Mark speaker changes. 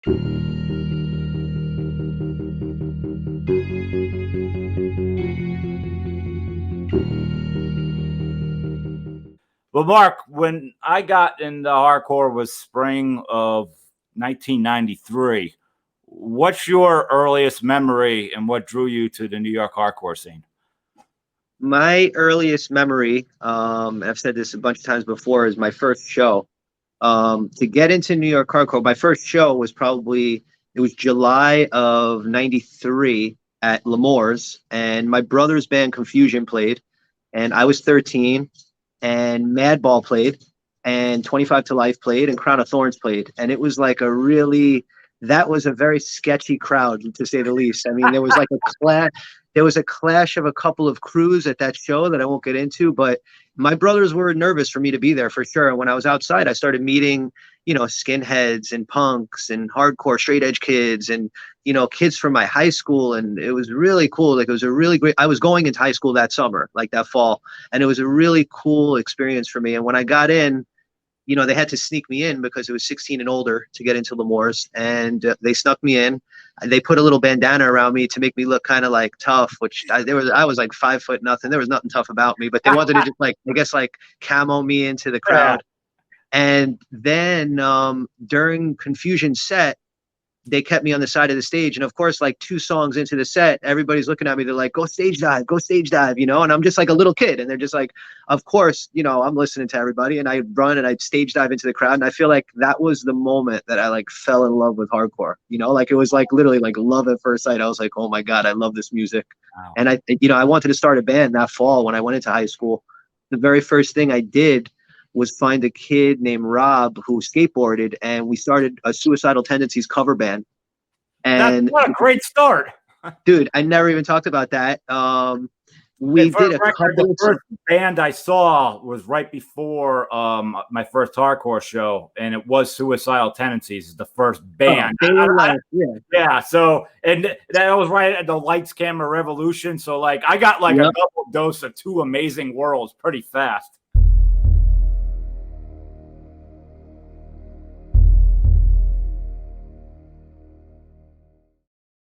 Speaker 1: Well, Mark, when I got into hardcore was spring of 1993. What's your earliest memory and what drew you to the New York hardcore scene?
Speaker 2: My earliest memory, and I've said this a bunch of times before, is my first show. To get into New York hardcore, my first show was it was July of '93 at L'Amour's, and my brother's band Confusion played, and I was 13, and Madball played, and 25 to Life played, and Crown of Thorns played, and it was like that was a very sketchy crowd, to say the least. I mean, there was like there was a clash of a couple of crews at that show that I won't get into, but my brothers were nervous for me to be there for sure. And when I was outside, I started meeting, skinheads and punks and hardcore straight edge kids and, kids from my high school. And it was really cool. Like, it was a really great, I was going into high school that summer, like that fall. And it was a really cool experience for me. And when I got in, they had to sneak me in because it was 16 and older to get into L'Amour's, and they snuck me in. They put a little bandana around me to make me look kind of like tough, which I was like 5'0" nothing. There was nothing tough about me, but they wanted to just camo me into the crowd. Yeah. And then during Confusion set, they kept me on the side of the stage. And of course, like 2 songs into the set, everybody's looking at me. They're like, go stage dive, and I'm just like a little kid. And they're just like, of course, I'm listening to everybody, and I'd run and I'd stage dive into the crowd. And I feel like that was the moment that I like fell in love with hardcore, like it was like literally like love at first sight. I was like, oh my God, I love this music. Wow. And I wanted to start a band that fall when I went into high school. The very first thing I did was find a kid named Rob who skateboarded, and we started a Suicidal Tendencies cover band. And
Speaker 1: what a great start.
Speaker 2: Dude, I never even talked about that. We did
Speaker 1: the first band I saw was right before my first hardcore show, and it was Suicidal Tendencies, the first band. Yeah. So, and that was right at the Lights Camera Revolution. So, like, I got like a double dose of 2 amazing worlds pretty fast.